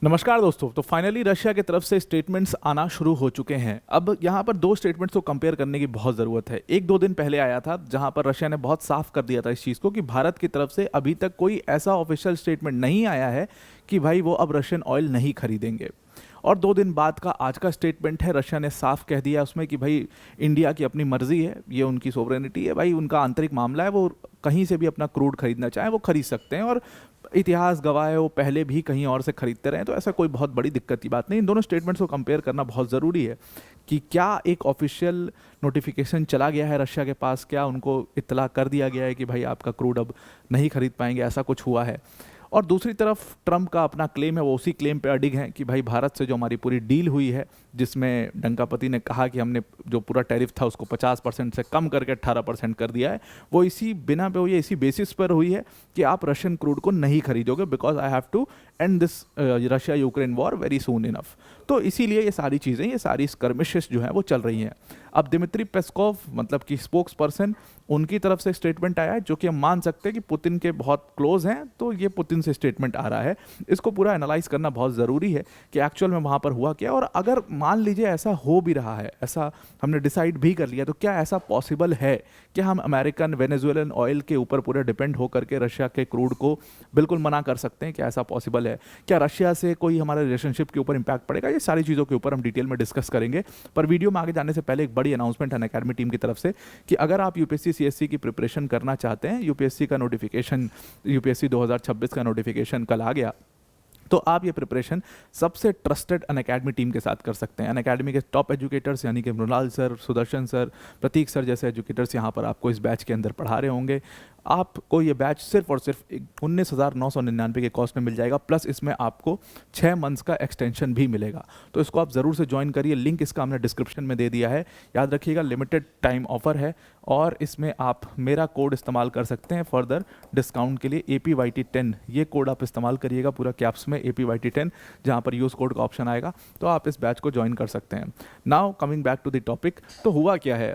नमस्कार दोस्तों। तो फाइनली रशिया की तरफ से स्टेटमेंट्स आना शुरू हो चुके हैं। अब यहाँ पर दो स्टेटमेंट्स को कंपेयर करने की बहुत ज़रूरत है। एक दो दिन पहले आया था जहाँ पर रशिया ने बहुत साफ कर दिया था इस चीज़ को कि भारत की तरफ से अभी तक कोई ऐसा ऑफिशियल स्टेटमेंट नहीं आया है कि भाई वो अब रशियन ऑयल नहीं खरीदेंगे। और दो दिन बाद का आज का स्टेटमेंट है, रशिया ने साफ कह दिया उसमें कि भाई इंडिया की अपनी मर्जी है, ये उनकी सोवरेनिटी है, भाई उनका आंतरिक मामला है, वो कहीं से भी अपना क्रूड खरीदना चाहें वो खरीद सकते हैं। और इतिहास गवाह है वो पहले भी कहीं और से खरीदते रहे, तो ऐसा कोई बहुत बड़ी दिक्कत की बात नहीं। इन दोनों स्टेटमेंट्स को कंपेयर करना बहुत ज़रूरी है कि क्या एक ऑफिशियल नोटिफिकेशन चला गया है रशिया के पास, क्या उनको इत्तला कर दिया गया है कि भाई आपका क्रूड अब नहीं खरीद पाएंगे, ऐसा कुछ हुआ है। और दूसरी तरफ ट्रंप का अपना क्लेम है, वो उसी क्लेम पे अडिग हैं कि भाई भारत से जो हमारी पूरी डील हुई है, जिसमें डंकापति ने कहा कि हमने जो पूरा टैरिफ था उसको 50% से कम करके 18% कर दिया है, वो इसी बिना पे हुई है, इसी बेसिस पर हुई है कि आप रशियन क्रूड को नहीं खरीदोगे, because I have to end this Russia Ukraine war very soon enough. तो इसीलिए ये सारी चीज़ें, ये सारी स्कर्मिशेस जो हैं वो चल रही हैं। अब दिमित्री पेस्कोव मतलब कि स्पोक्स पर्सन, उनकी तरफ से स्टेटमेंट आया है जो कि हम मान सकते हैं कि पुतिन के बहुत क्लोज हैं, तो ये पुतिन से स्टेटमेंट आ रहा है। इसको पूरा एनालाइज करना बहुत ज़रूरी है कि एक्चुअल में वहाँ पर हुआ क्या, और अगर मान लीजिए ऐसा हो भी रहा है, ऐसा हमने डिसाइड भी कर लिया, तो क्या ऐसा पॉसिबल है कि हम अमेरिकन वेनेजुएलन ऑयल के ऊपर पूरे डिपेंड होकर के रशिया के क्रूड को बिल्कुल मना कर सकते हैं? क्या ऐसा पॉसिबल है? क्या रशिया से कोई हमारे रिलेशनशिप के ऊपर इंपैक्ट पड़ेगा? ये सारी चीज़ों के ऊपर हम डिटेल में डिस्कस करेंगे। पर वीडियो में आगे जाने से पहले एक बड़ी अनाउंसमेंट है अनअकैडमी टीम की तरफ से कि अगर आप यूपीएससी सीएससी की प्रिपरेशन करना चाहते हैं, यूपीएससी का नोटिफिकेशन, यूपीएससी 2026 का नोटिफिकेशन कल आ गया, तो आप ये प्रिपरेशन सबसे ट्रस्टेड अनअकैडमी टीम के साथ कर सकते हैं। अनअकैडमी के टॉप एजुकेटर्स यानी कि मृणाल सर, सुदर्शन सर, प्रतीक सर जैसे एजुकेटर्स यहाँ पर आपको इस बैच के अंदर पढ़ा रहे होंगे। आपको ये बैच सिर्फ और सिर्फ 19,999 के कॉस्ट में मिल जाएगा, प्लस इसमें आपको 6 मंथ्स का एक्सटेंशन भी मिलेगा। तो इसको आप ज़रूर से ज्वाइन करिए, लिंक इसका हमने डिस्क्रिप्शन में दे दिया है। याद रखिएगा लिमिटेड टाइम ऑफर है और इसमें आप मेरा कोड इस्तेमाल कर सकते हैं फर्दर डिस्काउंट के लिए, APYT10। ये कोड आप इस्तेमाल करिएगा पूरा कैप्स में, APYT10, जहाँ पर यूज़ कोड का ऑप्शन आएगा, तो आप इस बैच को ज्वाइन कर सकते हैं। Now coming back to the topic, तो हुआ क्या है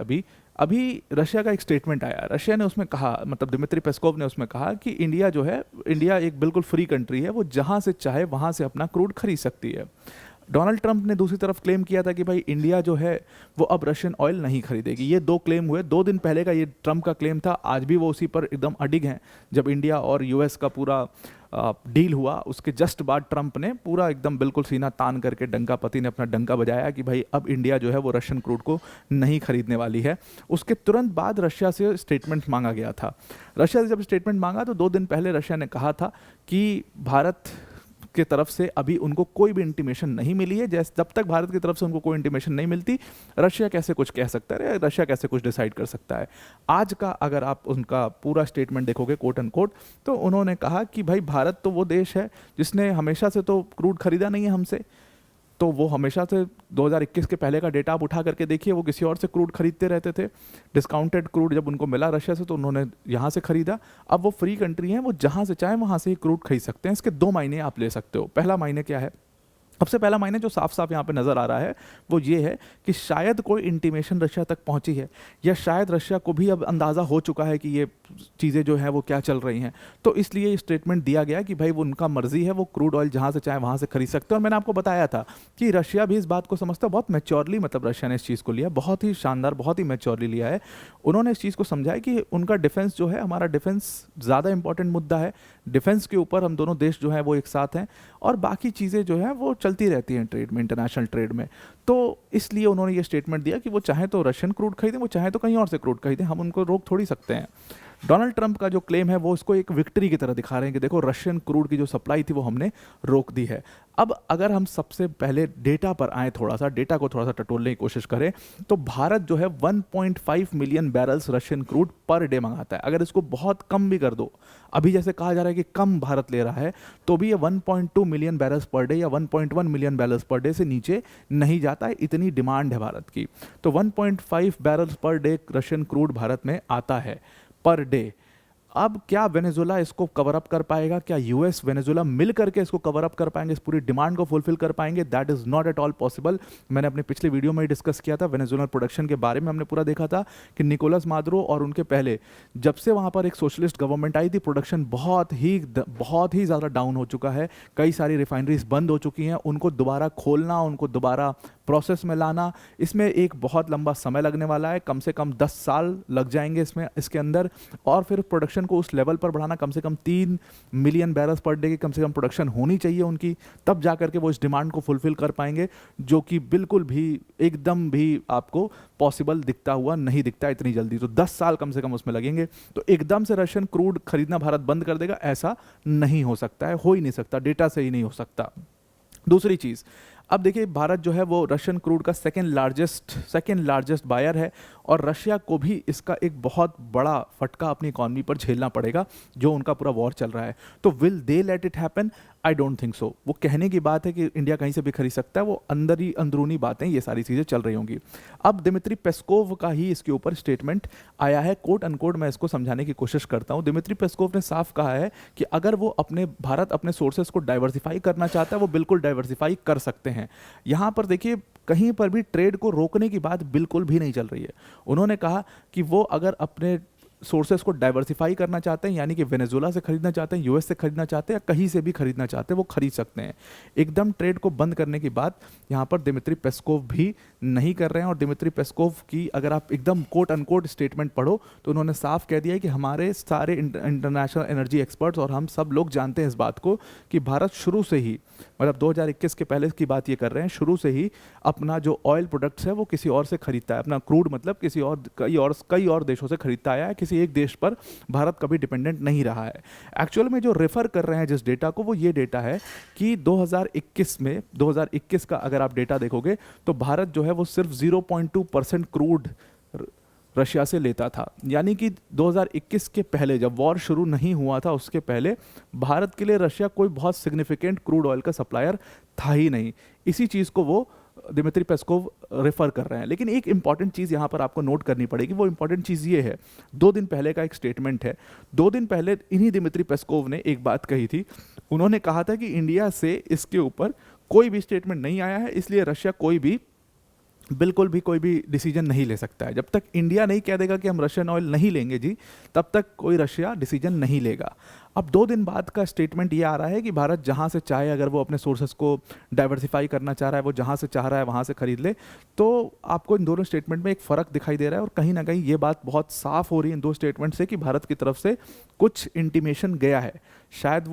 अभी रशिया का एक स्टेटमेंट आया। रशिया ने उसमें कहा, मतलब दिमित्री पेस्कोव ने उसमें कहा कि इंडिया जो है, इंडिया एक बिल्कुल फ्री कंट्री है, वो जहाँ से चाहे वहाँ से अपना क्रूड खरीद सकती है। डोनाल्ड ट्रंप ने दूसरी तरफ क्लेम किया था कि भाई इंडिया जो है वो अब रशियन ऑयल नहीं खरीदेगी। ये दो क्लेम हुए, 2 दिन पहले का ये ट्रंप का क्लेम था, आज भी वो उसी पर एकदम अडिग हैं। जब इंडिया और यूएस का पूरा डील हुआ, उसके जस्ट बाद ट्रंप ने पूरा एकदम बिल्कुल सीना तान करके डंकापति ने अपना डंका बजाया कि भाई अब इंडिया जो है वो रशियन क्रूड को नहीं खरीदने वाली है। उसके तुरंत बाद रशिया से स्टेटमेंट मांगा गया था। रशिया से जब स्टेटमेंट मांगा तो 2 दिन पहले रशिया ने कहा था कि भारत के तरफ से अभी उनको कोई भी इंटीमेशन नहीं मिली है। जैसे जब तक भारत की तरफ से उनको कोई इंटीमेशन नहीं मिलती, रशिया कैसे कुछ कह सकता है, रशिया कैसे कुछ डिसाइड कर सकता है। आज का अगर आप उनका पूरा स्टेटमेंट देखोगे कोट एंड कोट, तो उन्होंने कहा कि भाई भारत तो वो देश है जिसने हमेशा से तो क्रूड खरीदा नहीं है हमसे, तो वो हमेशा से 2021 के पहले का डेटा आप उठा करके देखिए, वो किसी और से क्रूड खरीदते रहते थे। डिस्काउंटेड क्रूड जब उनको मिला रशिया से तो उन्होंने यहाँ से खरीदा। अब वो फ्री कंट्री है, वो जहाँ से चाहे वहाँ से ही क्रूड खरीद सकते हैं। इसके 2 मायने आप ले सकते हो। पहला मायने क्या है? सबसे पहला मायने जो साफ साफ यहाँ पे नज़र आ रहा है वो ये है कि शायद कोई इंटीमेशन रशिया तक पहुँची है, या शायद रशिया को भी अब अंदाज़ा हो चुका है कि ये चीज़ें जो हैं वो क्या चल रही हैं, तो इसलिए स्टेटमेंट दिया गया कि भाई वो उनका मर्जी है, वो क्रूड ऑयल जहाँ से चाहे वहाँ से खरीद सकते हैं। और मैंने आपको बताया था कि रशिया भी इस बात को समझता है, बहुत मैच्योरली, मतलब रशिया ने इस चीज़ को लिया, बहुत ही शानदार, बहुत ही मैच्योरली लिया है। उन्होंने इस चीज़ को समझा है कि उनका डिफेंस जो है, हमारा डिफेंस ज़्यादा इंपॉर्टेंट मुद्दा है, डिफेंस के ऊपर हम दोनों देश जो हैं वो एक साथ हैं, और बाकी चीज़ें जो हैं वो चलती रहती हैं ट्रेड में, इंटरनेशनल ट्रेड में। तो इसलिए उन्होंने ये स्टेटमेंट दिया कि वो चाहे तो रशियन क्रूड खरीदें, वो चाहे तो कहीं और से क्रूड खरीदें, हम उनको रोक थोड़ी सकते हैं। डोनाल्ड ट्रंप का जो क्लेम है वो इसको एक विक्ट्री की तरह दिखा रहे हैं कि देखो रशियन क्रूड की जो सप्लाई थी वो हमने रोक दी है। अब अगर हम सबसे पहले डेटा पर आए, थोड़ा सा डेटा को थोड़ा सा टटोलने की कोशिश करें, तो भारत जो है 1.5 million barrels Russian crude per day मंगाता है। अगर इसको बहुत कम भी कर दो, अभी जैसे कहा जा रहा है कि कम भारत ले रहा है, तो भी ये 1.2 मिलियन बैरल्स पर डे या 1.1 मिलियन बैरल्स पर डे से नीचे नहीं जाता है, इतनी डिमांड है भारत की। तो 1.5 barrels per day Russian crude Bharat में आता है पर डे। अब क्या वेनेजुला इसको कवर अप कर पाएगा, क्या यूएस वेनेजुला मिल करके इसको कवर अप कर पाएंगे, इस पूरी डिमांड को फुलफिल कर पाएंगे? That is not at all possible. मैंने अपने पिछले वीडियो में ही डिस्कस किया था, वेनेजुला प्रोडक्शन के बारे में हमने पूरा देखा था कि निकोलस मादुरो और उनके पहले जब से वहाँ पर एक सोशलिस्ट गवर्नमेंट आई थी, प्रोडक्शन बहुत ही ज़्यादा डाउन हो चुका है। कई सारी रिफाइनरीज बंद हो चुकी हैं, उनको दोबारा खोलना, उनको दोबारा प्रोसेस में लाना, इसमें एक बहुत लंबा समय लगने वाला है। कम से कम 10 साल लग जाएंगे इसके अंदर। और फिर प्रोडक्शन को उस लेवल पर बढ़ाना, कम से कम 3 मिलियन बैरल्स पर डे की कम से कम प्रोडक्शन होनी चाहिए उनकी, तब जा करके वो इस डिमांड को फुलफिल कर पाएंगे, जो कि बिल्कुल भी एकदम भी आपको पॉसिबल दिखता हुआ नहीं दिखता इतनी जल्दी। तो 10 साल कम से कम उसमें लगेंगे। तो एकदम से रशियन क्रूड खरीदना भारत बंद कर देगा, ऐसा नहीं हो सकता है, हो ही नहीं सकता, डेटा से ही नहीं हो सकता। दूसरी चीज़, अब देखिए भारत जो है वो रशियन क्रूड का सेकेंड लार्जेस्ट बायर है, और रशिया को भी इसका एक बहुत बड़ा फटका अपनी इकॉनमी पर झेलना पड़ेगा, जो उनका पूरा वॉर चल रहा है। तो will they let it happen? I don't think so. वो कहने की बात है कि इंडिया कहीं से भी खरीद सकता है, वो अंदरूनी बातें, ये सारी चीज़ें चल रही होंगी। अब दिमित्री पेस्कोव का ही इसके ऊपर स्टेटमेंट आया है, कोट अनकोट, मैं इसको समझाने की कोशिश करता हूँ। दिमित्री पेस्कोव ने साफ कहा है कि अगर वो भारत अपने सोर्सेस को डाइवर्सिफाई करना चाहता है, वो बिल्कुल डाइवर्सिफाई कर सकते हैं। यहाँ पर देखिए कहीं पर भी ट्रेड को रोकने की बात बिल्कुल भी नहीं चल रही है। उन्होंने कहा कि वो अगर अपने सोर्सेस को डाइवर्सिफाई करना चाहते हैं, यानी कि वेनेजुला से खरीदना चाहते हैं, यूएस से खरीदना चाहते हैं, या कहीं से भी खरीदना चाहते हैं, वो खरीद सकते हैं। एकदम ट्रेड को बंद करने की बात यहाँ पर दिमित्री पेस्कोव भी नहीं कर रहे हैं। और दिमित्री पेस्कोव की अगर आप एकदम कोट अनकोट स्टेटमेंट पढ़ो तो उन्होंने साफ कह दिया है कि हमारे सारे इंटरनेशनल एनर्जी एक्सपर्ट्स और हम सब लोग जानते हैं इस बात को कि भारत शुरू से ही, मतलब 2021 के पहले की बात ये कर रहे हैं, शुरू से ही अपना जो ऑयल प्रोडक्ट्स है वो किसी और से खरीदता है, अपना क्रूड मतलब कई और देशों से खरीदता आया है, किसी एक देश पर भारत कभी डिपेंडेंट नहीं रहा है। एक्चुअल में जो रेफर कर रहे हैं जिस डेटा को, वो ये डेटा है कि 2021 का अगर आप डेटा देखोगे तो भारत जो है वो सिर्फ 0.2% क्रूड रशिया से लेता था। यानी कि 2021 के पहले, जब वॉर शुरू नहीं हुआ था, उसके पहले भारत के लिए रशिया कोई बहुत सिग्निफिकेंट क्रूड ऑयल का सप्लायर था ही नहीं। इसी चीज़ को वो दिमित्री पेस्कोव रेफर कर रहे हैं। लेकिन एक इंपॉर्टेंट चीज़ यहाँ पर आपको नोट करनी पड़ेगी, वो इंपॉर्टेंट चीज़ ये है, 2 दिन पहले का एक स्टेटमेंट है। 2 दिन पहले इन्हीं दिमित्री पेस्कोव ने एक बात कही थी। उन्होंने कहा था कि इंडिया से इसके ऊपर कोई भी स्टेटमेंट नहीं आया है, इसलिए रशिया बिल्कुल भी कोई भी डिसीजन नहीं ले सकता है। जब तक इंडिया नहीं कह देगा कि हम रशियन ऑयल नहीं लेंगे जी, तब तक कोई रशिया डिसीजन नहीं लेगा। अब 2 दिन बाद का स्टेटमेंट ये आ रहा है कि भारत जहाँ से चाहे, अगर वो अपने सोर्सेस को डाइवर्सिफाई करना चाह रहा है, वो जहाँ से चाह रहा है वहाँ से खरीद ले। तो आपको इन दोनों स्टेटमेंट में एक फ़र्क दिखाई दे रहा है, और कहीं ना कहीं ये बात बहुत साफ हो रही है इन 2 स्टेटमेंट से कि भारत की तरफ से कुछ इंटीमेशन गया है। शायद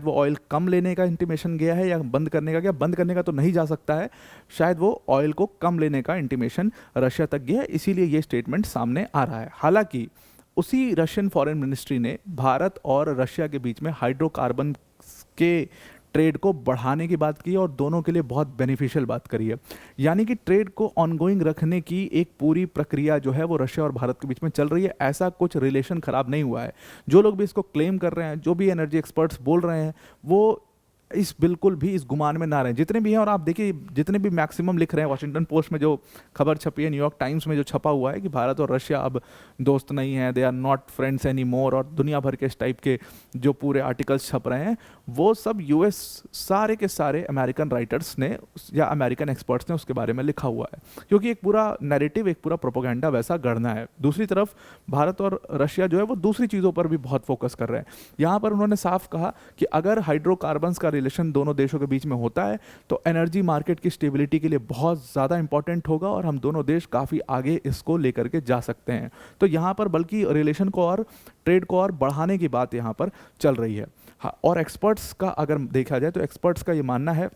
वो ऑयल कम लेने का इंटीमेशन गया है, या बंद करने का गया। बंद करने का तो नहीं जा सकता है, शायद वो ऑयल को कम लेने का इंटीमेशन रशिया तक गया है, इसीलिए ये स्टेटमेंट सामने आ रहा है। हालांकि उसी रशियन फॉरेन मिनिस्ट्री ने भारत और रशिया के बीच में हाइड्रोकार्बन के ट्रेड को बढ़ाने की बात की, और दोनों के लिए बहुत बेनिफिशियल बात करी है। यानी कि ट्रेड को ऑनगोइंग रखने की एक पूरी प्रक्रिया जो है वो रशिया और भारत के बीच में चल रही है। ऐसा कुछ रिलेशन खराब नहीं हुआ है। जो लोग भी इसको क्लेम कर रहे हैं, जो भी एनर्जी एक्सपर्ट्स बोल रहे हैं, वो बिल्कुल भी इस गुमान में ना रहें, जितने भी हैं। और आप देखिए जितने भी मैक्सिमम लिख रहे हैं, वाशिंगटन पोस्ट में जो खबर छपी है, न्यूयॉर्क टाइम्स में जो छपा हुआ है कि भारत और रशिया अब दोस्त नहीं हैं, they are not friends any more, और दुनिया भर के इस टाइप के जो पूरे आर्टिकल्स छप रहे हैं, वो सब यूएस सारे के सारे अमेरिकन राइटर्स ने या अमेरिकन एक्सपर्ट्स ने उसके बारे में लिखा हुआ है, क्योंकि एक पूरा नैरेटिव, एक पूरा प्रोपोगेंडा वैसा गढ़ना है। दूसरी तरफ भारत और रशिया जो है वो दूसरी चीज़ों पर भी बहुत फोकस कर रहे हैं। यहाँ पर उन्होंने साफ कहा कि अगर हाइड्रोकार्बन्स का रिलेशन दोनों देशों के बीच में होता है तो एनर्जी मार्केट की स्टेबिलिटी के लिए बहुत ज़्यादा इंपॉर्टेंट होगा, और हम दोनों देश काफ़ी आगे इसको लेकर के जा सकते हैं। तो यहाँ पर बल्कि रिलेशन को और ट्रेड को और बढ़ाने की बात यहाँ पर चल रही है। हाँ, और एक्सपर्ट्स का अगर देखा जाए तो एक्सपर्ट्स का ये मानना है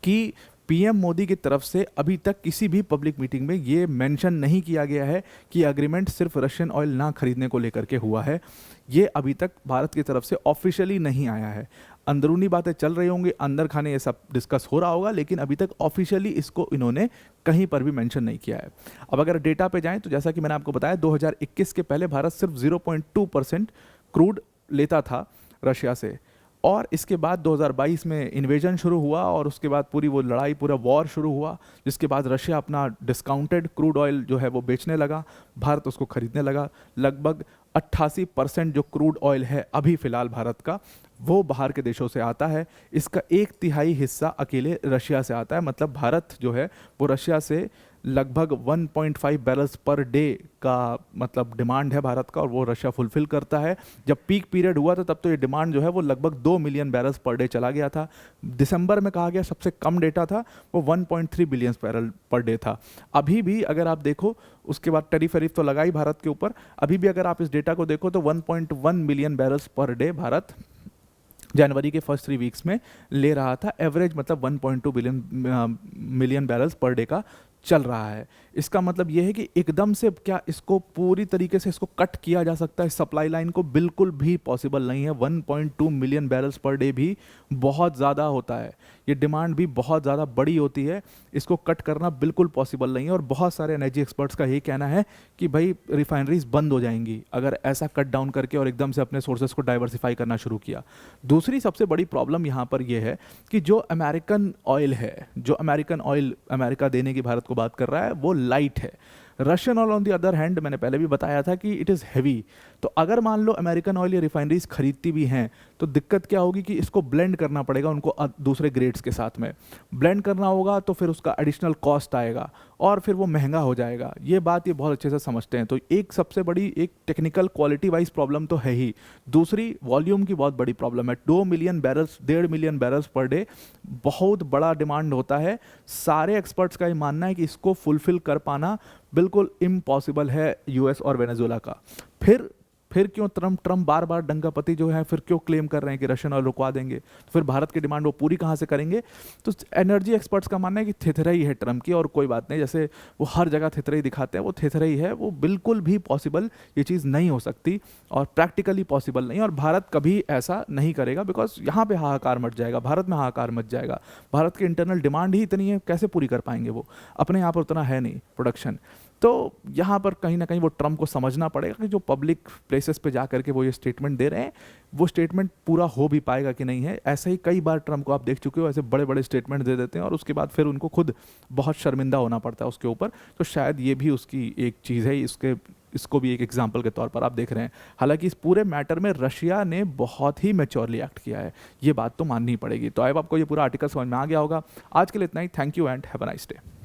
कि पीएम मोदी की तरफ से अभी तक किसी भी पब्लिक मीटिंग में ये मेंशन नहीं किया गया है कि एग्रीमेंट सिर्फ रशियन ऑयल ना खरीदने को लेकर के हुआ है। ये अभी तक भारत की तरफ से ऑफिशियली नहीं आया है। अंदरूनी बातें चल रही होंगी, अंदर खाने ये सब डिस्कस हो रहा होगा, लेकिन अभी तक ऑफिशियली इसको इन्होंने कहीं पर भी मेंशन नहीं किया है। अब अगर डेटा पे जाएं तो जैसा कि मैंने आपको बताया, 2021 के पहले भारत सिर्फ 0.2% क्रूड लेता था रशिया से, और इसके बाद 2022 में इन्वेजन शुरू हुआ, और उसके बाद पूरी वो लड़ाई, पूरा वॉर शुरू हुआ, जिसके बाद रशिया अपना डिस्काउंटेड क्रूड ऑयल जो है वो बेचने लगा, भारत उसको खरीदने लगा। लगभग 88% जो क्रूड ऑयल है अभी फ़िलहाल भारत का, वो बाहर के देशों से आता है। इसका 1/3 हिस्सा अकेले रशिया से आता है। मतलब भारत जो है वो रशिया से लगभग 1.5 बैरल्स पर डे का मतलब डिमांड है भारत का, और वो रशिया फुलफिल करता है। जब पीक पीरियड हुआ था तब तो ये डिमांड जो है वो लगभग 2 मिलियन बैरल्स पर डे चला गया था। दिसंबर में कहा गया सबसे कम डेटा था, वो 1.3 बिलियन बैरल पर डे था। अभी भी अगर आप देखो, उसके बाद टैरिफ वैरिफ तो लगा ही भारत के ऊपर, अभी भी अगर आप इस डेटा को देखो तो 1.1 million barrels per day Bharat जनवरी के फर्स्ट 3 वीक्स में ले रहा था। एवरेज मतलब 1.2 मिलियन बैरल्स पर डे का चल रहा है। इसका मतलब यह है कि एकदम से क्या इसको पूरी तरीके से इसको कट किया जा सकता है सप्लाई लाइन को? बिल्कुल भी पॉसिबल नहीं है। 1.2 मिलियन बैरल्स पर डे भी बहुत ज़्यादा होता है, ये डिमांड भी बहुत ज़्यादा बड़ी होती है। इसको कट करना बिल्कुल पॉसिबल नहीं है, और बहुत सारे एनर्जी एक्सपर्ट्स का यही कहना है कि भाई रिफाइनरीज बंद हो जाएंगी अगर ऐसा कट डाउन करके और एकदम से अपने सोर्सेज को डाइवर्सिफाई करना शुरू किया। दूसरी सबसे बड़ी प्रॉब्लम यहाँ पर यह है कि जो अमेरिकन ऑयल है, जो अमेरिकन ऑयल अमेरिका देने की भारत को बात कर रहा है, वो लाइट है। Russian oil on the other hand मैंने पहले भी बताया था कि इट इज़ हैवी। तो अगर मान लो अमेरिकन ऑयल या रिफाइनरीज खरीदती भी हैं तो दिक्कत क्या होगी कि इसको ब्लेंड करना पड़ेगा उनको दूसरे ग्रेड्स के साथ में। ब्लेंड करना होगा तो फिर उसका एडिशनल कॉस्ट आएगा और फिर वो महंगा हो जाएगा। ये बात ये बहुत अच्छे से समझते हैं। तो एक सबसे बड़ी एक टेक्निकल क्वालिटी वाइज प्रॉब्लम तो है ही, दूसरी वॉल्यूम की बहुत बड़ी प्रॉब्लम है। 2 million barrels, 1.5 million barrels per day बहुत बड़ा डिमांड होता है। सारे एक्सपर्ट्स का ये मानना है कि इसको फुलफिल कर पाना बिल्कुल इम्पॉसिबल है यूएस और वेनेजुएला का। फिर क्यों ट्रम्प बार बार डंगापति जो है फिर क्यों क्लेम कर रहे हैं कि रशियन ऑयल रुकवा देंगे? तो फिर भारत की डिमांड वो पूरी कहाँ से करेंगे? तो एनर्जी एक्सपर्ट्स का मानना है कि थेथराई है ट्रम्प की, और कोई बात नहीं। जैसे वो हर जगह थेथराई दिखाते हैं, वो थेथराई है, वो बिल्कुल भी पॉसिबल ये चीज़ नहीं हो सकती और प्रैक्टिकली पॉसिबल नहीं। और भारत कभी ऐसा नहीं करेगा, बिकॉज यहाँ पे हाहाकार मच जाएगा, भारत में हाहाकार मच जाएगा। भारत की इंटरनल डिमांड ही इतनी है, कैसे पूरी कर पाएंगे? वो अपने यहाँ पर उतना है नहीं प्रोडक्शन। तो यहाँ पर कहीं ना कहीं वो ट्रम्प को समझना पड़ेगा कि जो पब्लिक प्लेसेस पे जा करके वो ये स्टेटमेंट दे रहे हैं, वो स्टेटमेंट पूरा हो भी पाएगा कि नहीं है। ऐसे ही कई बार ट्रम्प को आप देख चुके हो, ऐसे बड़े बड़े स्टेटमेंट दे देते हैं और उसके बाद फिर उनको खुद बहुत शर्मिंदा होना पड़ता है उसके ऊपर। तो शायद ये भी उसकी एक चीज़ है, इसको भी एक एग्जाम्पल के तौर पर आप देख रहे हैं। हालांकि इस पूरे मैटर में रशिया ने बहुत ही मैच्योरली एक्ट किया है, ये बात तो माननी पड़ेगी। तो अब आपको ये पूरा आर्टिकल समझ में आ गया होगा। आज के लिए इतना ही। Thank you and have a nice day.